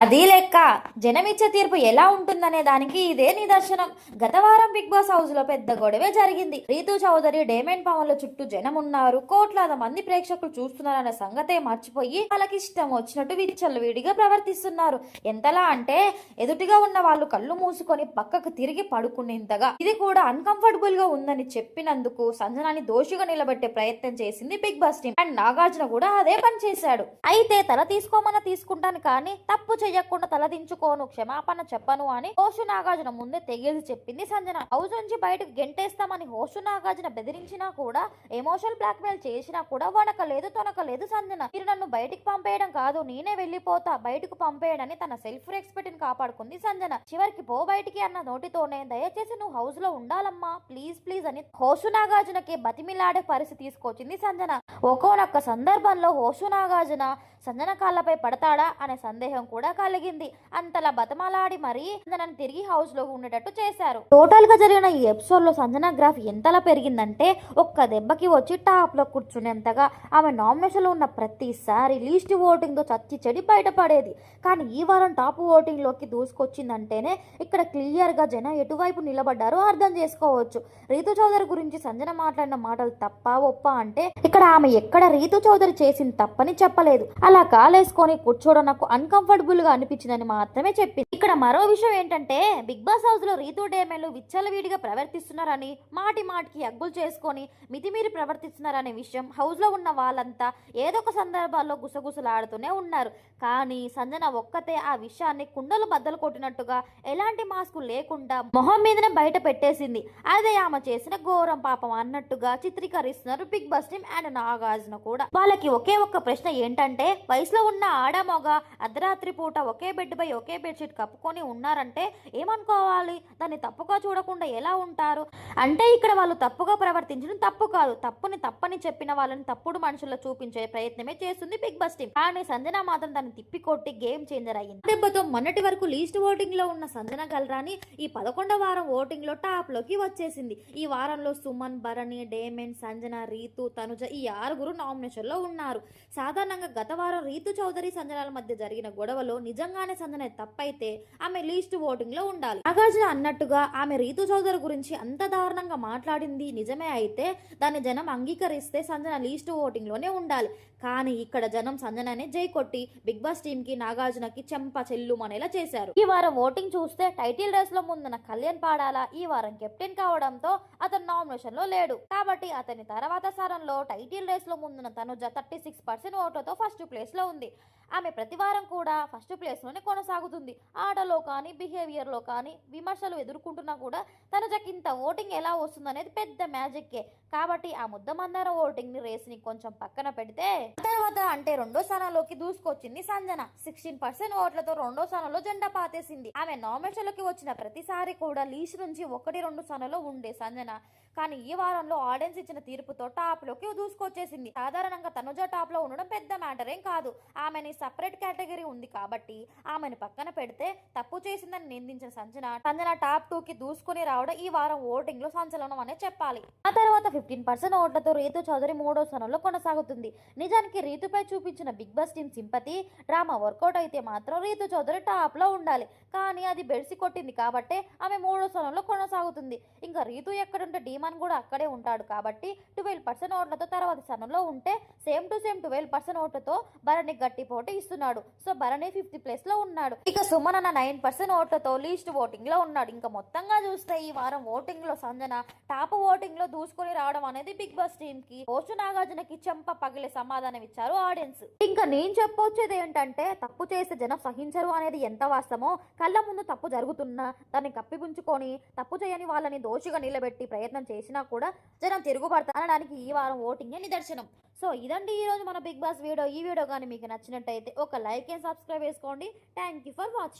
అది లెక్క జనమిచ్చే తీర్పు ఎలా ఉంటుందనే దానికి ఇదే నిదర్శనం. గత వారం బిగ్ బాస్ హౌస్ లో పెద్ద గొడవే జరిగింది. రీతూ చౌదరి డేమెంట్ పవన్ల చుట్టూ జనం ఉన్నారు, కోట్లాది మంది ప్రేక్షకులు చూస్తున్నారనే సంగతే మర్చిపోయి వాళ్ళకి ఇష్టం వచ్చినట్టు విచ్చలవిడిగా ప్రవర్తిస్తున్నారు. ఎంతలా అంటే ఎదుటిగా ఉన్న వాళ్ళు కళ్ళు మూసుకొని పక్కకు తిరిగి పడుకునేంతగా. ఇది కూడా అన్కంఫర్టబుల్ గా ఉందని చెప్పినందుకు సంజనాని దోషిగా నిలబెట్టే ప్రయత్నం చేసింది Bigg boss team. And Nagarjuna కూడా అదే పని చేశాడు. అయితే తల తీసుకోమని తీసుకుంటాను కానీ తప్పు చెయ్యకుండా తలదించుకోను, క్షమాపణ చెప్పను అని హోషు నాగార్జున ముందే తెగేసి చెప్పింది సంజన. హౌస్ నుంచి బయటకు గెంటేస్తామని హోషు నాగార్జున బెదిరించినా కూడా, ఎమోషనల్ బ్లాక్ మెయిల్ చేసినా కూడా వణకలేదు తొనకలేదు సంజన. మీరు నన్ను బయటికి పంపేయడం కాదు, నేనే వెళ్ళిపోతా, బయటకు పంపేయడని తన సెల్ఫ్ రెస్పెక్ట్ ని కాపాడుకుంది సంజన. చివరికి పో బయటికి అన్న నోటితోనే దయచేసి నువ్వు హౌస్ లో ఉండాలమ్మా, ప్లీజ్ ప్లీజ్ అని హోషు నాగార్జునకి బతిమిలాడే పరిస్థితి తీసుకొచ్చింది సంజన. ఒక్కొక్క సందర్భంలో హోషు నాగార్జున సంజన కాళ్ళపై పడతాడా అనే సందేహం కూడా కలిగింది. అంతలా బతమలాడి మరీ సంజనని తిరిగి హౌస్ లో ఉండేటట్టు చేశారు. టోటల్ గా జరిగిన ఈ ఎపిసోడ్ లో సంజన గ్రాఫ్ ఎంతలా పెరిగిందంటే ఒక్క దెబ్బకి వచ్చి టాప్ లో కూర్చునేంతగా. ఆమె నామినేషన్ లో ఉన్న ప్రతిసారి లీస్ట్ ఓటింగ్ తో చచ్చి చెడి బయటపడేది. కానీ ఈ వారం టాప్ ఓటింగ్ లోకి దూసుకొచ్చిందంటేనే ఇక్కడ క్లియర్ గా జనం ఎటువైపు నిలబడ్డారో అర్థం చేసుకోవచ్చు. రీతు చౌదరి గురించి సంజన మాట్లాడిన మాటలు తప్ప ఒప్ప అంటే ఇక్కడ ఆమె ఎక్కడ రీతు చౌదరి చేసింది తప్పని చెప్పలేదు. అలా కాలేసుకొని కూర్చోవడం నాకు అన్కంఫర్టబుల్ గా అనిపించిందని మాత్రమే చెప్పింది. ఇక్కడ మరో విషయం ఏంటంటే బిగ్ బాస్ హౌస్ లో రీతు డేమెన్లు విచ్చలవిడిగా ప్రవర్తిస్తున్నారని, మాటి మాటికి అగ్గులు చేసుకొని మితిమీరి ప్రవర్తిస్తున్నారనే విషయం హౌస్ లో ఉన్న వాళ్ళంతా ఏదో ఒక సందర్భాల్లో గుసగుసలాడుతూనే ఉన్నారు. కానీ సంజన ఒక్కతే ఆ విషయాన్ని కుండలు బద్దలు కొట్టినట్టుగా ఎలాంటి మాస్కు లేకుండా మొహం మీదనే బయట పెట్టేసింది. అదే ఆమె చేసిన ఘోరం పాపం అన్నట్టుగా చిత్రీకరిస్తున్నారు big boss team and Nagarjuna కూడా. వాళ్ళకి ఒకే ఒక్క ప్రశ్న ఏంటంటే, వయసులో ఉన్న ఆడ మగ అర్ధరాత్రి పూట ఒకే బెడ్ పై ఒకే బెడ్షీట్ కప్పుకొని ఉన్నారంటే ఏమనుకోవాలి, దాన్ని తప్పుగా చూడకుండా ఎలా ఉంటారు అంటే ఇక్కడ వాళ్ళు తప్పుగా ప్రవర్తించడం తప్పు కాదు, తప్పుని తప్పని చెప్పిన వాళ్ళని తప్పుడు మనుషుల్లో చూపించే ప్రయత్నమే చేస్తుంది బిగ్ బాస్ టీం. కానీ సంజన మాత్రం దాన్ని తిప్పికొట్టి గేమ్ చేంజర్ అయ్యింది. దెబ్బతో మొన్నటి వరకు లీస్ట్ ఓటింగ్ లో ఉన్న సంజన గల్రాని ఈ 11వ వారం ఓటింగ్ లో టాప్ లోకి వచ్చేసింది. ఈ వారంలో సుమన్, భరణి, డేమెన్, సంజన, రీతు, తనుజ ఈ 6 నామినేషన్ లో ఉన్నారు. సాధారణంగా గత వారం రీతు చౌదరి సంజనాల మధ్య జరిగిన గొడవలో నిజంగానే సంజన తప్పైతే ఆమె లీస్ట్ ఓటింగ్ లో ఉండాలి. నాగార్జున అన్నట్టుగా ఆమె రీతు చౌదరి గురించి అంత దారుణంగా మాట్లాడింది నిజమే అయితే దాన్ని జనం అంగీకరిస్తే సంజన లీస్ట్ ఓటింగ్ లోనే ఉండాలి. కానీ ఇక్కడ జనం సంజననే జై కొట్టి బిగ్ బాస్ టీమ్ కి నాగార్జునకి చెంప చెల్లుమనేలా చేశారు. ఈ వారం ఓటింగ్ చూస్తే టైటిల్ రేస్ లో ముందున్న కళ్యాణ్ పాడాల ఈ వారం కెప్టెన్ కావడంతో అతను నామినేషన్ లో లేడు. కాబట్టి అతని తర్వాత సారంలో టైటిల్ రేస్ లో ముందున్న తనుజ 36% ఓట్లతో ఫస్ట్ ప్లేస్ లో ఉంది. ఆమె ప్రతి వారం కూడా ఫస్ట్ ప్లేస్ లోనే కొనసాగుతుంది. ఆటలో కానీ బిహేవియర్ లో కానీ విమర్శలు ఎదుర్కొంటున్నా కూడా తనుజకి ఇంత ఓటింగ్ ఎలా వస్తుందనేది పెద్ద మ్యాజిక్కే. కాబట్టి ఆ ముద్దమందార ఓటింగ్ ని రేస్ ని కొంచెం పక్కన పెడితే తర్వాత అంటే 2వ స్థానంలోకి దూసుకొచ్చింది సంజన. 16% ఓట్లతో 2వ స్థానంలో జెండా పాతేసింది. ఆమె నామినేషన్ లోకి వచ్చిన ప్రతిసారి కూడా లీస్ట్ నుంచి 1-2 స్థానంలో ఉండే సంజన కానీ ఈ వారంలో ఆడియన్స్ ఇచ్చిన తీర్పుతో టాప్ లోకి దూసుకొచ్చేసింది. సాధారణంగా తనుజ టాప్ లో ఉండడం పెద్ద మ్యాటర్ ఏం కాదు. ఆమెని సపరేట్ కేటగిరీ ఉంది కాబట్టి ఆమెను పక్కన పెడితే తప్పు చేసిందని నిందించిన సంజన టాప్ 2 కి దూసుకుని రావడం ఈ వారం ఓటింగ్ లో సంచలనం అనే చెప్పాలి. ఆ తర్వాత 15% ఓట్లతో రీతు చౌదరి 3వ స్థానంలో కొనసాగుతుంది. నిజానికి రీతుపై చూపించిన Bigg boss team sympathy drama work out అయితే మాత్రం రీతు చౌదరి టాప్ లో ఉండాలి. కానీ అది బెడిసి కొట్టింది కాబట్టి ఆమె 3వ స్థానంలో కొనసాగుతుంది. ఇంకా రీతు ఎక్కడుంటే డీమన్ కూడా అక్కడే ఉంటాడు కాబట్టి 12% ఓట్లతో తర్వాత స్థానంలో ఉంటే సేమ్ టు సేమ్ 12% ఓట్లతో భరణి గట్టి పోటీ ఇస్తున్నాడు. సో భరణి 5th ప్లేస్ లో ఉన్నాడు. ఇక సుమన్ అన్న 9% ఓట్లతో లీస్ట్ ఓటింగ్ లో ఉన్నాడు. ఇంకా మొత్తంగా చూస్తే ఈ వారం ఓటింగ్ లో సంజన టాప్ ఓటింగ్ లో దూసుకొని రావడం అనేది బిగ్ బాస్ టీమ్ కి హోషు నాగార్జునకి చెంప పగిలే సమాధానం ఇచ్చారు ఆడియన్స్. ఇంకా నేను చెప్పొచ్చేది ఏంటంటే తప్పు చేస్తే జనం సహించరు అనేది ఎంత వాస్తవమో, కళ్ళ ముందు తప్పు జరుగుతున్నా దాన్ని కప్పిపుంచుకొని తప్పు చేయని వాళ్ళని దోషిగా నిలబెట్టి ప్రయత్నం చేసినా కూడా జనం తిరుగుబడతానడానికి ఈ వారం ఓటింగే నిదర్శనం. సో ఇదండి ఈరోజు మన బిగ్ బాస్ వీడియో. ఈ వీడియో కానీ మీకు నచ్చినట్టయితే ఒక లైక్ అండ్ సబ్స్క్రైబ్ చేసుకోండి. Thank you for watching.